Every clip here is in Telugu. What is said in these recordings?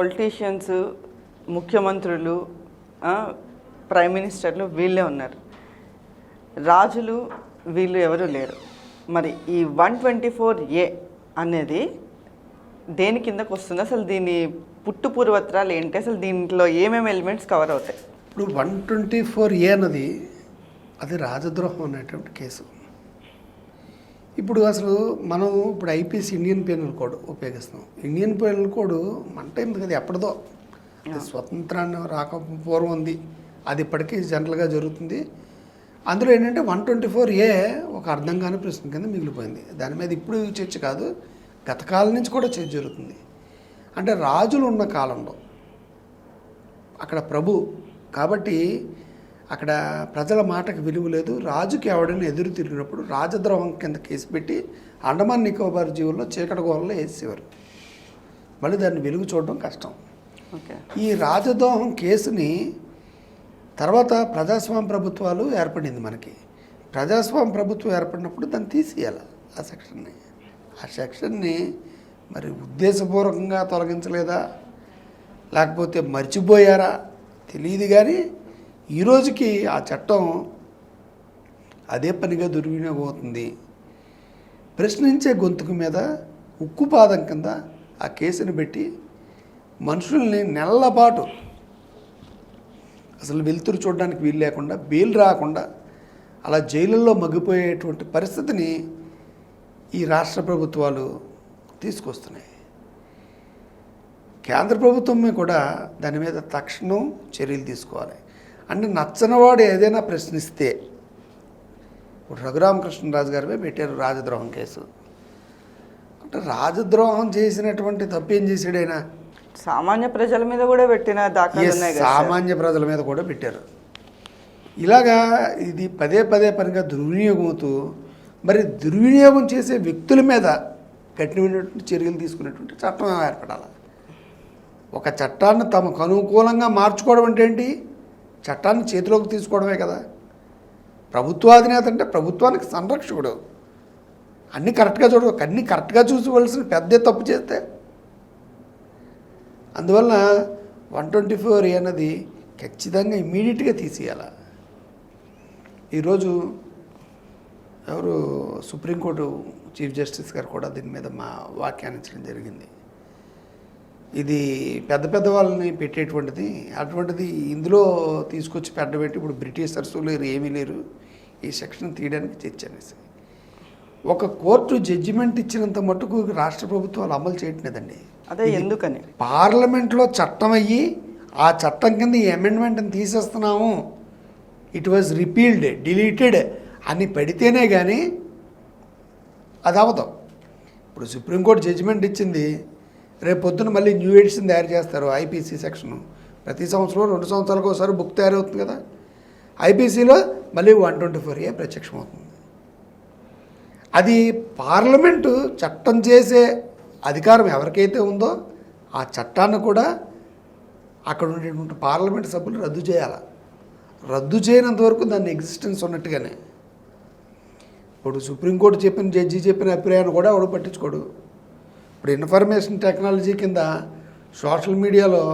పొలిటీషియన్స్, ముఖ్యమంత్రులు, ప్రైమ్ మినిస్టర్లు వీళ్ళే ఉన్నారు. రాజులు వీళ్ళు ఎవరు లేరు. మరి ఈ 124A అనేది దేని కిందకు వస్తుంది? అసలు దీని పుట్టు పూర్వత్రాలు ఏంటి? అసలు దీంట్లో ఏమేమి ఎలిమెంట్స్ కవర్ అవుతాయి? ఇప్పుడు 124A అన్నది అది రాజద్రోహం అనేటువంటి కేసు. ఇప్పుడు అసలు మనం ఇప్పుడు ఐపీసీ ఇండియన్ పీనల్ కోడ్ ఉపయోగిస్తున్నాం. ఇండియన్ పీనల్ కోడ్ మన టైం కదా, ఎప్పటిదో స్వతంత్రాన్ని రాకపోవడం ఉంది. అది ఇప్పటికీ జనరల్గా జరుగుతుంది. అందులో ఏంటంటే 124A ఒక అర్థం కాని ప్రశ్న కింద మిగిలిపోయింది. దాని మీద ఇప్పుడు చర్చ కాదు, గత కాలం నుంచి కూడా చర్చ జరుగుతుంది. అంటే రాజులు ఉన్న కాలంలో అక్కడ ప్రభు కాబట్టి అక్కడ ప్రజల మాటకు విలువ లేదు. రాజుకి ఎవడైనా ఎదురు తిరిగినప్పుడు రాజద్రోహం కింద కేసు పెట్టి అండమాన్ నికోబార్ జీవుల్లో చీకటి గోడలో వేసేవారు. మళ్ళీ దాన్ని వెలుగు చూడడం కష్టం. ఈ రాజద్రోహం కేసుని తర్వాత ప్రజాస్వామ్య ప్రభుత్వాలు ఏర్పడింది. మనకి ప్రజాస్వామ్య ప్రభుత్వం ఏర్పడినప్పుడు దాన్ని తీసేయాలి. ఆ సెక్షన్ని మరి ఉద్దేశపూర్వకంగా తొలగించలేదా లేకపోతే మర్చిపోయారా తెలియదు. కానీ ఈరోజుకి ఆ చట్టం అదే పనిగా దుర్వినియోగం అవుతుంది. ప్రశ్నించే గొంతుకు మీద ఉక్కుపాదం కింద ఆ కేసుని పెట్టి మనుషుల్ని నెలల పాటు అసలు వెలుతురు చూడడానికి వీలు లేకుండా, బెయిల్ రాకుండా అలా జైలుల్లో మగ్గిపోయేటువంటి పరిస్థితిని ఈ రాష్ట్ర ప్రభుత్వాలు తీసుకొస్తున్నాయి. కేంద్ర ప్రభుత్వమే కూడా దాని మీద తక్షణం చర్యలు తీసుకోవాలి. అంటే నచ్చనివాడు ఏదైనా ప్రశ్నిస్తే ఇప్పుడు రఘురామకృష్ణరాజు గారిపై పెట్టారు రాజద్రోహం కేసు. అంటే రాజద్రోహం చేసినటువంటి తప్పేం చేశాడైనా సామాన్య ప్రజల మీద కూడా పెట్టిన దాఖలు ఉన్నాయి. సామాన్య ప్రజల మీద కూడా పెట్టారు. ఇలాగా ఇది పదే పనిగా దుర్వినియోగం అవుతూ మరి దుర్వినియోగం చేసే వ్యక్తుల మీద కఠినమైనటువంటి చర్యలు తీసుకునేటువంటి చట్టం ఏర్పడాలి. ఒక చట్టాన్ని తమకు అనుకూలంగా మార్చుకోవడం అంటే ఏంటి? చట్టాన్ని చేతిలోకి తీసుకోవడమే కదా. ప్రభుత్వాధినేత అంటే ప్రభుత్వానికి సంరక్షకుడు. అన్నీ కరెక్ట్గా చూడవు, అన్నీ కరెక్ట్గా చూసుకోవాల్సిన పెద్ద తప్పు చేస్తే. అందువల్ల 124A అన్నది ఖచ్చితంగా ఇమ్మీడియట్గా తీసేయాలి. ఈరోజు ఎవరు సుప్రీంకోర్టు చీఫ్ జస్టిస్ గారు కూడా దీని మీద వ్యాఖ్యానించడం జరిగింది. ఇది పెద్ద వాళ్ళని పెట్టేటువంటిది, అటువంటిది ఇందులో తీసుకొచ్చి పెట్టబెట్టి ఇప్పుడు బ్రిటిషర్స్ లేరు, ఏమీ లేరు, ఈ సెక్షన్ తీయడానికి చర్చ అనేసి. ఒక కోర్టు జడ్జిమెంట్ ఇచ్చినంత మట్టుకు రాష్ట్ర ప్రభుత్వాలు అమలు చేయట్లేదండి. అదే ఎందుకని పార్లమెంట్లో చట్టం అయ్యి ఆ చట్టం కింద ఈ అమెండ్మెంట్ని తీసేస్తున్నాము, ఇట్ వాజ్ రిపీల్డ్, డిలీటెడ్ అని పెడితేనే కానీ అది అవదు. ఇప్పుడు సుప్రీంకోర్టు జడ్జిమెంట్ ఇచ్చింది, రేపు పొద్దున మళ్ళీ న్యూ ఎడిషన్ తయారు చేస్తారు. ఐపీసీ సెక్షను ప్రతి సంవత్సరం 2 సంవత్సరాలకు ఒకసారి బుక్ తయారవుతుంది కదా. ఐపీసీలో మళ్ళీ 124A ప్రత్యక్షమవుతుంది. అది పార్లమెంటు చట్టం చేసే అధికారం ఎవరికైతే ఉందో ఆ చట్టాన్ని కూడా అక్కడ ఉండేటువంటి పార్లమెంట్ సభ్యులు రద్దు చేయాలి. రద్దు చేయనంత వరకు దాన్ని ఎగ్జిస్టెన్స్ ఉన్నట్టుగానే. ఇప్పుడు సుప్రీంకోర్టు జడ్జి చెప్పిన అభిప్రాయాన్ని కూడా ఎవడు పట్టించుకోడు. ఇప్పుడు ఇన్ఫర్మేషన్ టెక్నాలజీ కింద సోషల్ మీడియాలో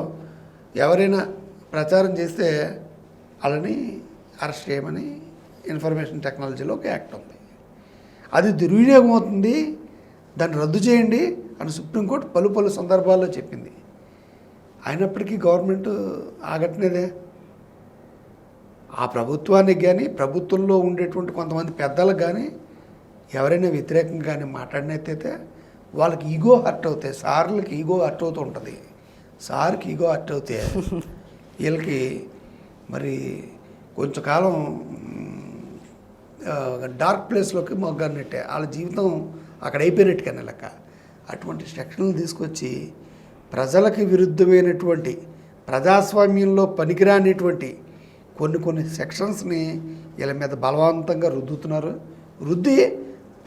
ఎవరైనా ప్రచారం చేస్తే వాళ్ళని అరెస్ట్ చేయమని ఇన్ఫర్మేషన్ టెక్నాలజీలో ఒక యాక్ట్ ఉంది. అది దుర్వినియోగం అవుతుంది, దాన్ని రద్దు చేయండి అని సుప్రీంకోర్టు పలు సందర్భాల్లో చెప్పింది. అయినప్పటికీ గవర్నమెంట్ ఆగట్లేదే. ఆ ప్రభుత్వానికి కానీ ప్రభుత్వంలో ఉండేటువంటి కొంతమంది పెద్దలకు కానీ ఎవరైనా వ్యతిరేకంగా కానీ మాట్లాడినట్టయితే వాళ్ళకి ఈగో హర్ట్ అవుతాయి. సార్లకి ఈగో హర్ట్ అవుతూ ఉంటుంది. సార్కి ఈగో హర్ట్ అవుతే వీళ్ళకి మరి కొంచెం కాలం డార్క్ ప్లేస్లోకి మొగ్గన్నట్టే, వాళ్ళ జీవితం అక్కడ అయిపోయినట్టుగానే లెక్క. అటువంటి సెక్షన్లు తీసుకొచ్చి ప్రజలకి విరుద్ధమైనటువంటి ప్రజాస్వామ్యంలో పనికిరానిటువంటి కొన్ని సెక్షన్స్ని వీళ్ళ మీద బలవంతంగా రుద్దుతున్నారు. రుద్ది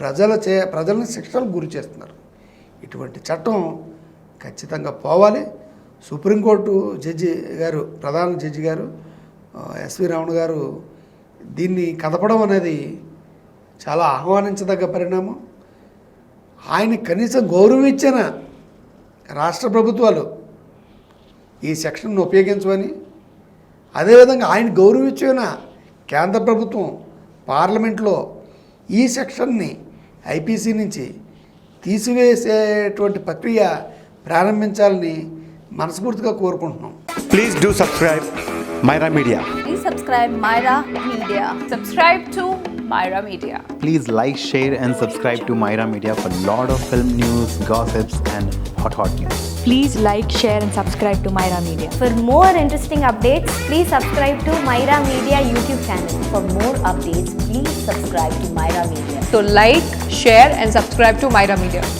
ప్రజల్ని శిక్షలకు గురి చేస్తున్నారు. ఇటువంటి చట్టం ఖచ్చితంగా పోవాలి. సుప్రీంకోర్టు జడ్జి గారు, ప్రధాన జడ్జి గారు ఎస్వి రమణ గారు దీన్ని కదపడం అనేది చాలా ఆహ్వానించదగ్గ పరిణామం. ఆయన కనీసం గౌరవం ఇచ్చిన రాష్ట్ర ప్రభుత్వాలు ఈ సెక్షన్ను ఉపయోగించమని, అదేవిధంగా ఆయన గౌరవించిన కేంద్ర ప్రభుత్వం పార్లమెంట్లో ఈ సెక్షన్ని ఐపీసీ నుంచి తీసివేసేటువంటి ప్రక్రియ ప్రారంభించాలని మనస్ఫూర్తిగా కోరుకుంటున్నాం. Please do subscribe Myra Media. Please subscribe Myra Media. Subscribe to Myra Media. Please like, share and subscribe to Myra Media for lot of film news, gossips and hot news. Please like, share and subscribe to Myra Media. For more interesting updates, please subscribe to Myra Media YouTube channel. For more updates, please subscribe to Myra Media. So like, share and subscribe to Myra Media.